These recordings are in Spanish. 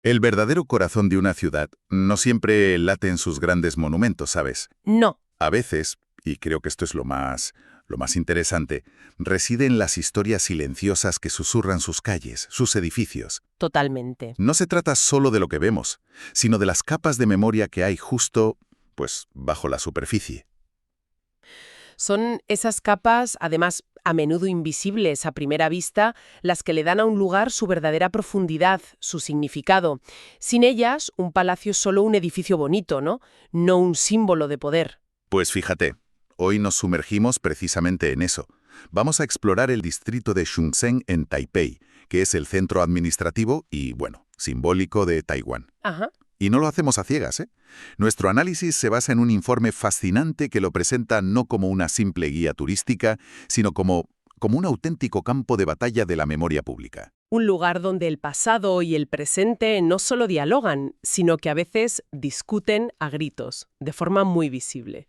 El verdadero corazón de una ciudad no siempre late en sus grandes monumentos, ¿sabes? No, A veces, y creo que esto es lo más interesante, reside en las historias silenciosas que susurran sus calles, sus edificios. totalmente. No se trata solo de lo que vemos, sino de las capas de memoria que hay justo, pues, bajo la superficie. Son esas capas, además, a menudo invisibles a primera vista, las que le dan a un lugar su verdadera profundidad, su significado. Sin ellas, un palacio es solo un edificio bonito, ¿no? No un símbolo de poder. Pues fíjate, hoy nos sumergimos precisamente en eso. Vamos a explorar el distrito de Shunzhen en Taipei, que es el centro administrativo y, bueno, simbólico de Taiwán. Ajá. Y no lo hacemos a ciegas, ¿eh? Nuestro análisis se basa en un informe fascinante que lo presenta no como una simple guía turística, sino como un auténtico campo de batalla de la memoria pública. Un lugar donde el pasado y el presente no solo dialogan, sino que a veces discuten a gritos, de forma muy visible.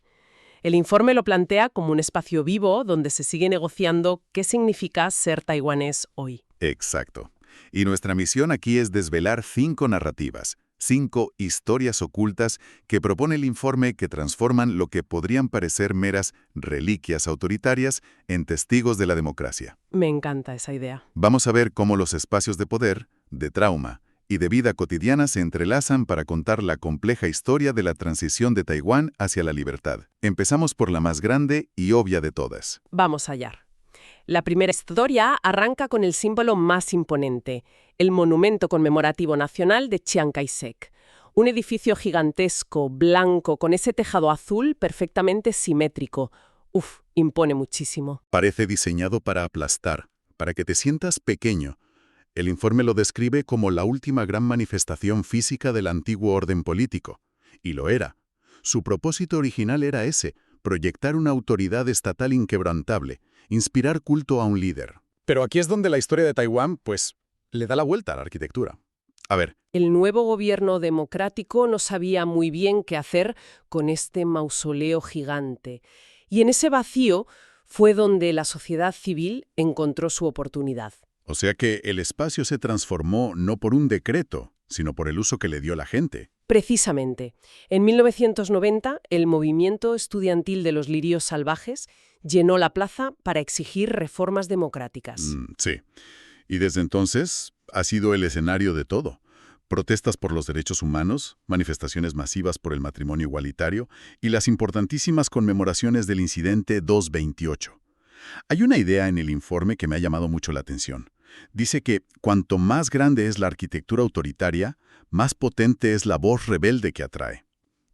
El informe lo plantea como un espacio vivo donde se sigue negociando qué significa ser taiwanés hoy. Exacto. Y nuestra misión aquí es desvelar 5 narrativas, 5 historias ocultas que propone el informe que transforman lo que podrían parecer meras reliquias autoritarias en testigos de la democracia. Me encanta esa idea. Vamos a ver cómo los espacios de poder, de trauma y de vida cotidiana se entrelazan para contar la compleja historia de la transición de Taiwán hacia la libertad. Empezamos por la más grande y obvia de todas. Vamos allá. La primera historia arranca con el símbolo más imponente, el Monumento Conmemorativo Nacional de Chiang Kai-shek. Un edificio gigantesco, blanco, con ese tejado azul perfectamente simétrico. Uf, impone muchísimo. Parece diseñado para aplastar, para que te sientas pequeño. El informe lo describe como la última gran manifestación física del antiguo orden político. Y lo era. Su propósito original era ese, proyectar una autoridad estatal inquebrantable, inspirar culto a un líder. Pero aquí es donde la historia de Taiwán, pues, le da la vuelta a la arquitectura. A ver, El nuevo gobierno democrático no sabía muy bien qué hacer con este mausoleo gigante. Y en ese vacío fue donde la sociedad civil encontró su oportunidad. o sea que el espacio se transformó no por un decreto, sino por el uso que le dio la gente. Precisamente, en 1990, el movimiento estudiantil de los lirios salvajes llenó la plaza para exigir reformas democráticas. Sí. Y desde entonces ha sido el escenario de todo. Protestas por los derechos humanos, manifestaciones masivas por el matrimonio igualitario y las importantísimas conmemoraciones del incidente 228. Hay una idea en el informe que me ha llamado mucho la atención. Dice que cuanto más grande es la arquitectura autoritaria, más potente es la voz rebelde que atrae.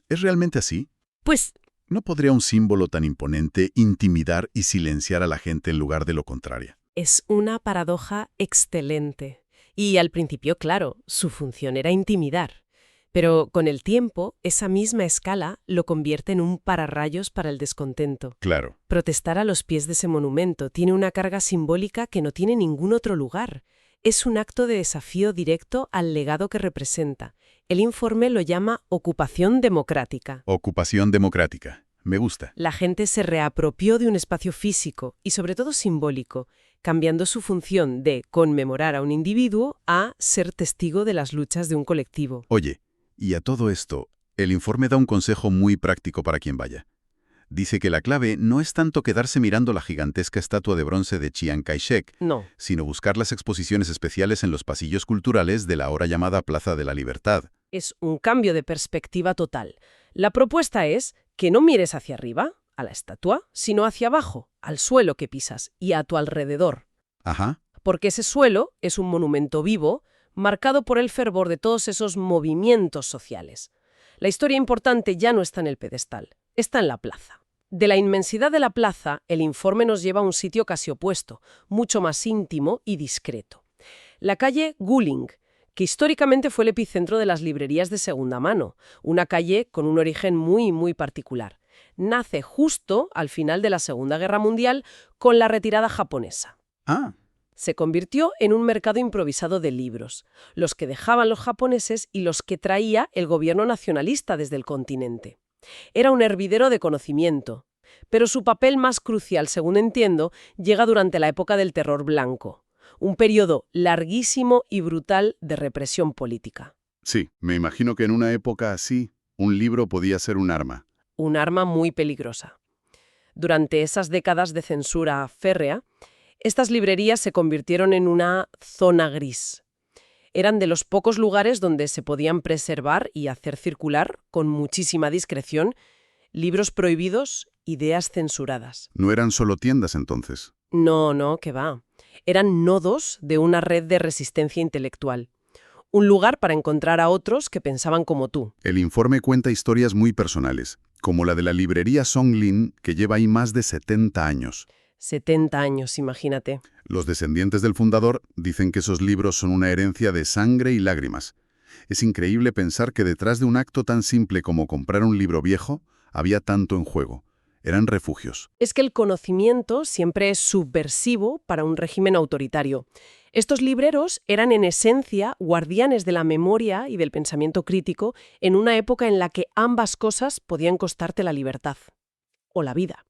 ¿Es realmente así? Pues ¿No podría un símbolo tan imponente intimidar y silenciar a la gente en lugar de lo contrario? es una paradoja excelente. Y al principio, claro, su función era intimidar. Pero con el tiempo, esa misma escala lo convierte en un pararrayos para el descontento. Claro. Protestar a los pies de ese monumento tiene una carga simbólica que no tiene ningún otro lugar. Es un acto de desafío directo al legado que representa. El informe lo llama ocupación democrática. Ocupación democrática. Me gusta. La gente se reapropió de un espacio físico y sobre todo simbólico, cambiando su función de conmemorar a un individuo a ser testigo de las luchas de un colectivo. Oye, y a todo esto, el informe da un consejo muy práctico para quien vaya. Dice que la clave no es tanto quedarse mirando la gigantesca estatua de bronce de Chiang Kai-shek, No, sino buscar las exposiciones especiales en los pasillos culturales de la ahora llamada Plaza de la Libertad. es un cambio de perspectiva total. La propuesta es que no mires hacia arriba, a la estatua, sino hacia abajo, al suelo que pisas y a tu alrededor. Ajá. Porque ese suelo es un monumento vivo, marcado por el fervor de todos esos movimientos sociales. La historia importante ya no está en el pedestal, está en la plaza. De la inmensidad de la plaza, el informe nos lleva a un sitio casi opuesto, mucho más íntimo y discreto. La calle Guling, que históricamente fue el epicentro de las librerías de segunda mano, una calle con un origen muy particular. Nace justo al final de la Segunda Guerra Mundial con la retirada japonesa. Ah, Se convirtió en un mercado improvisado de libros, los que dejaban los japoneses y los que traía el gobierno nacionalista desde el continente. Era un hervidero de conocimiento, pero su papel más crucial, según entiendo, llega durante la época del Terror Blanco, un periodo larguísimo y brutal de represión política. Sí, me imagino que en una época así, un libro podía ser un arma. Un arma muy peligrosa. Durante esas décadas de censura férrea, estas librerías se convirtieron en una zona gris. Eran de los pocos lugares donde se podían preservar y hacer circular, con muchísima discreción, libros prohibidos, ideas censuradas. No eran solo tiendas entonces. No, no, que va. Eran nodos de una red de resistencia intelectual. Un lugar para encontrar a otros que pensaban como tú. El informe cuenta historias muy personales, como la de la librería Songlin, que lleva ahí más de 70 años. 70 años, imagínate. Los descendientes del fundador dicen que esos libros son una herencia de sangre y lágrimas. Es increíble pensar que detrás de un acto tan simple como comprar un libro viejo, había tanto en juego. Eran refugios. Es que el conocimiento siempre es subversivo para un régimen autoritario. Estos libreros eran en esencia guardianes de la memoria y del pensamiento crítico en una época en la que ambas cosas podían costarte la libertad o la vida.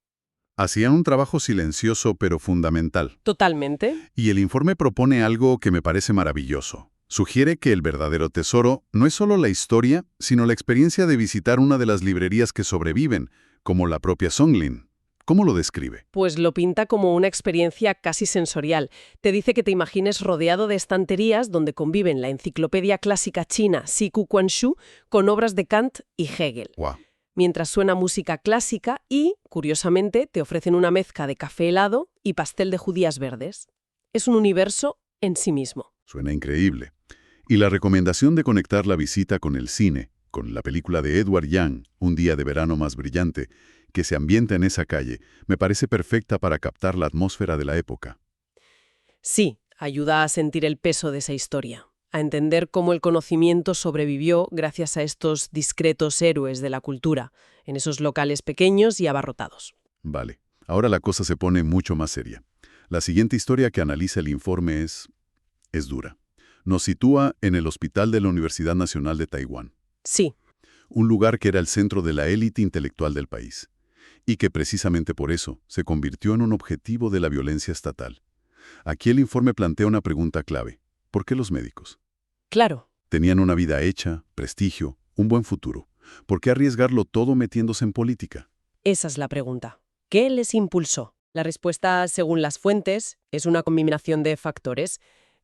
Hacían un trabajo silencioso pero fundamental. Totalmente. Y el informe propone algo que me parece maravilloso. Sugiere que el verdadero tesoro no es solo la historia, sino la experiencia de visitar una de las librerías que sobreviven, como la propia Songlin. ¿Cómo lo describe? Pues lo pinta como una experiencia casi sensorial. Te dice que te imagines rodeado de estanterías donde conviven la enciclopedia clásica china Siku Quanshu con obras de Kant y Hegel. ¡Guau! Mientras suena música clásica y, curiosamente, te ofrecen una mezcla de café helado y pastel de judías verdes. Es un universo en sí mismo. Suena increíble. Y la recomendación de conectar la visita con el cine, con la película de Edward Young, Un día de verano más brillante, que se ambienta en esa calle, me parece perfecta para captar la atmósfera de la época. Sí, ayuda a sentir el peso de esa historia, a entender cómo el conocimiento sobrevivió gracias a estos discretos héroes de la cultura, en esos locales pequeños y abarrotados. Vale, ahora la cosa se pone mucho más seria. La siguiente historia que analiza el informe es dura. Nos sitúa en el hospital de la Universidad Nacional de Taiwán. Sí. Un lugar que era el centro de la élite intelectual del país, y que precisamente por eso se convirtió en un objetivo de la violencia estatal. Aquí el informe plantea una pregunta clave. ¿Por qué los médicos? Claro. Tenían una vida hecha, prestigio, un buen futuro. ¿Por qué arriesgarlo todo metiéndose en política? Esa es la pregunta. ¿Qué les impulsó? La respuesta, según las fuentes, es una combinación de factores.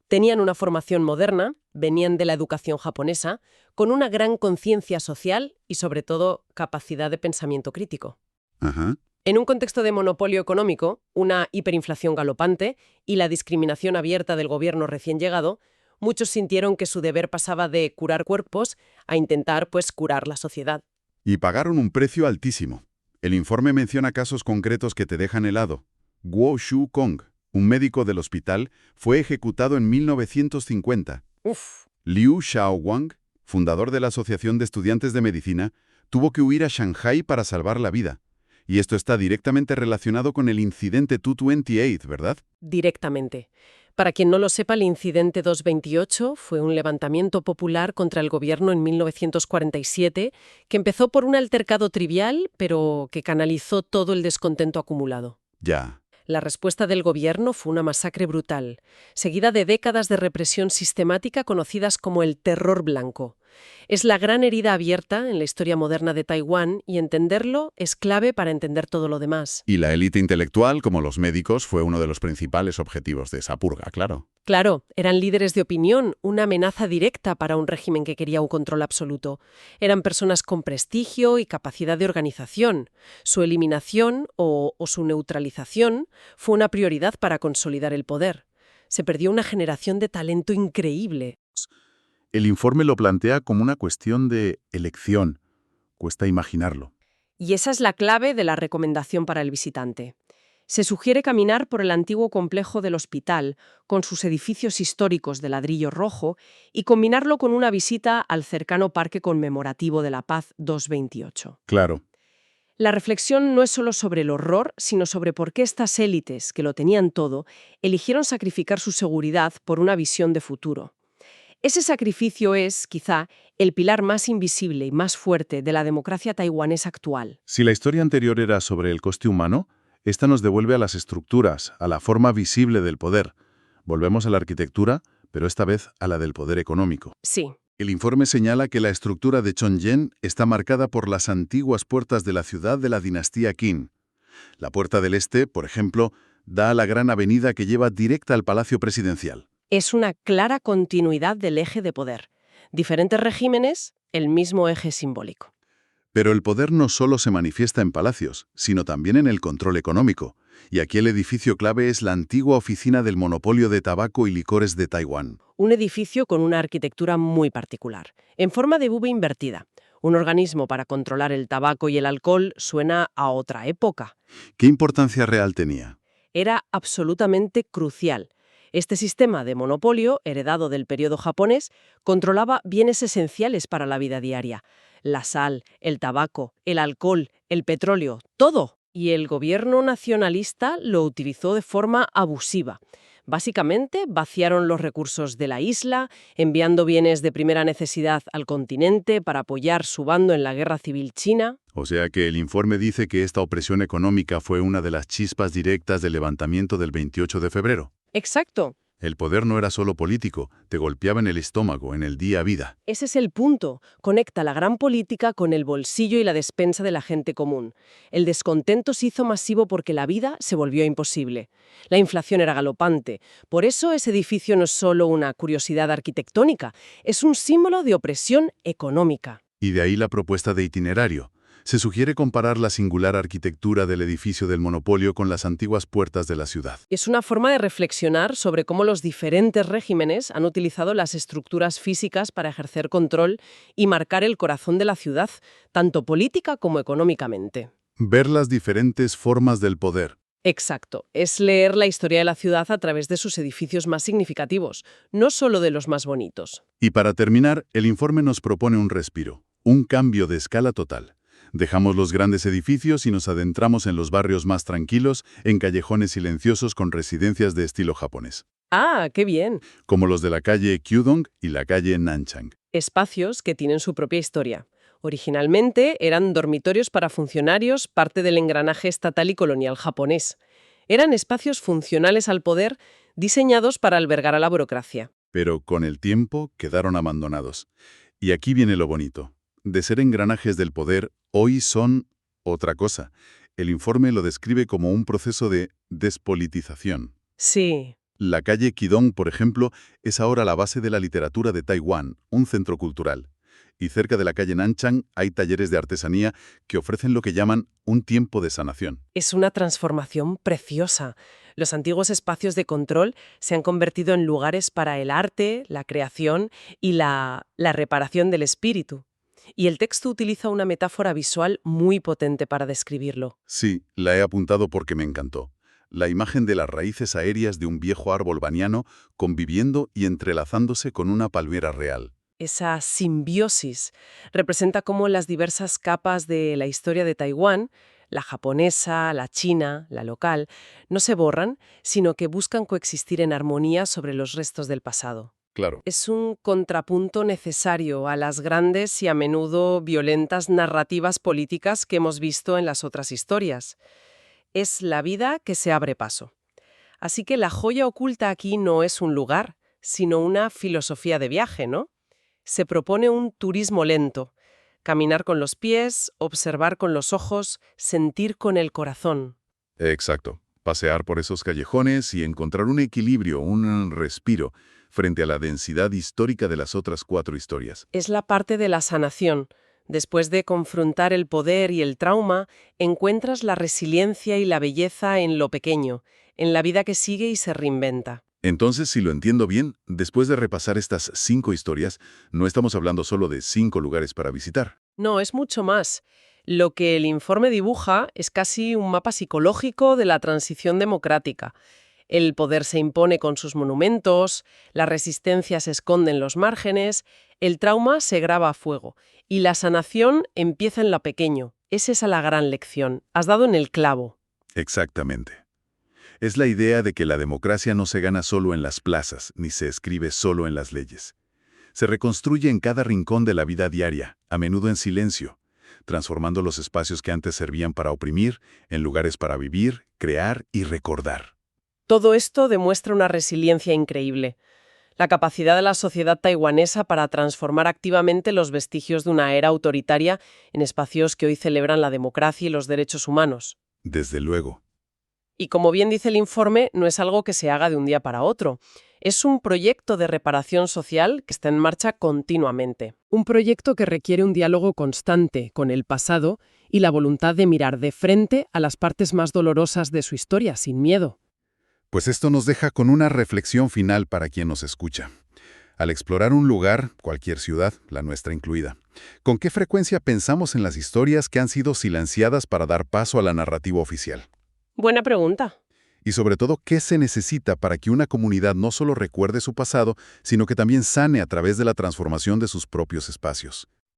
Tenían una formación moderna, venían de la educación japonesa, con una gran conciencia social y, sobre todo, capacidad de pensamiento crítico. Ajá. En un contexto de monopolio económico, una hiperinflación galopante y la discriminación abierta del gobierno recién llegado, muchos sintieron que su deber pasaba de curar cuerpos a intentar, curar la sociedad. Y pagaron un precio altísimo. El informe menciona casos concretos que te dejan helado. Guo Shu Kong, un médico del hospital, fue ejecutado en 1950. Uf. Liu Xiaowang, fundador de la Asociación de Estudiantes de Medicina, tuvo que huir a Shanghái para salvar la vida. Y esto está directamente relacionado con el incidente 228, ¿verdad? Directamente. Para quien no lo sepa, el incidente 228 fue un levantamiento popular contra el gobierno en 1947 que empezó por un altercado trivial, pero que canalizó todo el descontento acumulado. Ya. La respuesta del gobierno fue una masacre brutal, seguida de décadas de represión sistemática conocidas como el terror blanco. Es la gran herida abierta en la historia moderna de Taiwán y entenderlo es clave para entender todo lo demás. Y la élite intelectual, como los médicos, fue uno de los principales objetivos de esa purga, claro. Claro, eran líderes de opinión, una amenaza directa para un régimen que quería un control absoluto. Eran personas con prestigio y capacidad de organización. Su eliminación o su neutralización fue una prioridad para consolidar el poder. Se perdió una generación de talento increíble. El informe lo plantea como una cuestión de elección. Cuesta imaginarlo. Y esa es la clave de la recomendación para el visitante. Se sugiere caminar por el antiguo complejo del hospital, con sus edificios históricos de ladrillo rojo, y combinarlo con una visita al cercano Parque Conmemorativo de la Paz 228. Claro. La reflexión no es solo sobre el horror, sino sobre por qué estas élites, que lo tenían todo, eligieron sacrificar su seguridad por una visión de futuro. Ese sacrificio es, quizá, el pilar más invisible y más fuerte de la democracia taiwanesa actual. Si la historia anterior era sobre el coste humano, esta nos devuelve a las estructuras, a la forma visible del poder. Volvemos a la arquitectura, pero esta vez a la del poder económico. Sí. El informe señala que la estructura de Chonjen está marcada por las antiguas puertas de la ciudad de la dinastía Qin. La puerta del este, por ejemplo, da a la gran avenida que lleva directa al Palacio Presidencial. Es una clara continuidad del eje de poder. Diferentes regímenes, el mismo eje simbólico. Pero el poder no solo se manifiesta en palacios, sino también en el control económico. Y aquí el edificio clave es la antigua oficina del monopolio de tabaco y licores de Taiwán. Un edificio con una arquitectura muy particular, en forma de V invertida. Un organismo para controlar el tabaco y el alcohol suena a otra época. ¿Qué importancia real tenía? Era absolutamente crucial. Este sistema de monopolio, heredado del periodo japonés, controlaba bienes esenciales para la vida diaria. La sal, el tabaco, el alcohol, el petróleo, todo. Y el gobierno nacionalista lo utilizó de forma abusiva. Básicamente, vaciaron los recursos de la isla, enviando bienes de primera necesidad al continente para apoyar su bando en la guerra civil china. O sea que el informe dice que esta opresión económica fue una de las chispas directas del levantamiento del 28 de febrero. Exacto. El poder no era solo político, te golpeaba en el estómago, en el día a día. Ese es el punto. Conecta la gran política con el bolsillo y la despensa de la gente común. El descontento se hizo masivo porque la vida se volvió imposible. La inflación era galopante. Por eso ese edificio no es solo una curiosidad arquitectónica, es un símbolo de opresión económica. Y de ahí la propuesta de itinerario. Se sugiere comparar la singular arquitectura del edificio del monopolio con las antiguas puertas de la ciudad. Es una forma de reflexionar sobre cómo los diferentes regímenes han utilizado las estructuras físicas para ejercer control y marcar el corazón de la ciudad, tanto política como económicamente. Ver las diferentes formas del poder. Exacto. Es leer la historia de la ciudad a través de sus edificios más significativos, no solo de los más bonitos. Y para terminar, el informe nos propone un respiro, un cambio de escala total. Dejamos los grandes edificios y nos adentramos en los barrios más tranquilos, en callejones silenciosos con residencias de estilo japonés. ¡Ah, qué bien! Como los de la calle Kyudong y la calle Nanchang. Espacios que tienen su propia historia. Originalmente eran dormitorios para funcionarios, parte del engranaje estatal y colonial japonés. Eran espacios funcionales al poder, diseñados para albergar a la burocracia. Pero con el tiempo quedaron abandonados. Y aquí viene lo bonito. De ser engranajes del poder, hoy son otra cosa. El informe lo describe como un proceso de despolitización. Sí. La calle Qidong, por ejemplo, es ahora la base de la literatura de Taiwán, un centro cultural. Y cerca de la calle Nanchang hay talleres de artesanía que ofrecen lo que llaman un tiempo de sanación. Es una transformación preciosa. Los antiguos espacios de control se han convertido en lugares para el arte, la creación y la reparación del espíritu. Y el texto utiliza una metáfora visual muy potente para describirlo. Sí, la he apuntado porque me encantó. La imagen de las raíces aéreas de un viejo árbol baniano conviviendo y entrelazándose con una palmera real. Esa simbiosis representa cómo las diversas capas de la historia de Taiwán, la japonesa, la china, la local, no se borran, sino que buscan coexistir en armonía sobre los restos del pasado. Claro. Es un contrapunto necesario a las grandes y a menudo violentas narrativas políticas que hemos visto en las otras historias. Es la vida que se abre paso. Así que la joya oculta aquí no es un lugar, sino una filosofía de viaje, ¿no? Se propone un turismo lento, caminar con los pies, observar con los ojos, sentir con el corazón. Exacto. Pasear por esos callejones y encontrar un equilibrio, un respiro, frente a la densidad histórica de las otras 4 historias. Es la parte de la sanación. Después de confrontar el poder y el trauma, encuentras la resiliencia y la belleza en lo pequeño, en la vida que sigue y se reinventa. Entonces, si lo entiendo bien, después de repasar estas 5 historias, no estamos hablando solo de 5 lugares para visitar. No, es mucho más. Lo que el informe dibuja es casi un mapa psicológico de la transición democrática. El poder se impone con sus monumentos, la resistencia se esconde en los márgenes, el trauma se graba a fuego y la sanación empieza en lo pequeño. Es esa la gran lección. Has dado en el clavo. Exactamente. Es la idea de que la democracia no se gana solo en las plazas, ni se escribe solo en las leyes. Se reconstruye en cada rincón de la vida diaria, a menudo en silencio, transformando los espacios que antes servían para oprimir en lugares para vivir, crear y recordar. Todo esto demuestra una resiliencia increíble. La capacidad de la sociedad taiwanesa para transformar activamente los vestigios de una era autoritaria en espacios que hoy celebran la democracia y los derechos humanos. Desde luego. Y como bien dice el informe, no es algo que se haga de un día para otro. Es un proyecto de reparación social que está en marcha continuamente. Un proyecto que requiere un diálogo constante con el pasado y la voluntad de mirar de frente a las partes más dolorosas de su historia, sin miedo. Pues esto nos deja con una reflexión final para quien nos escucha. Al explorar un lugar, cualquier ciudad, la nuestra incluida, ¿con qué frecuencia pensamos en las historias que han sido silenciadas para dar paso a la narrativa oficial? Buena pregunta. Y sobre todo, ¿qué se necesita para que una comunidad no solo recuerde su pasado, sino que también sane a través de la transformación de sus propios espacios?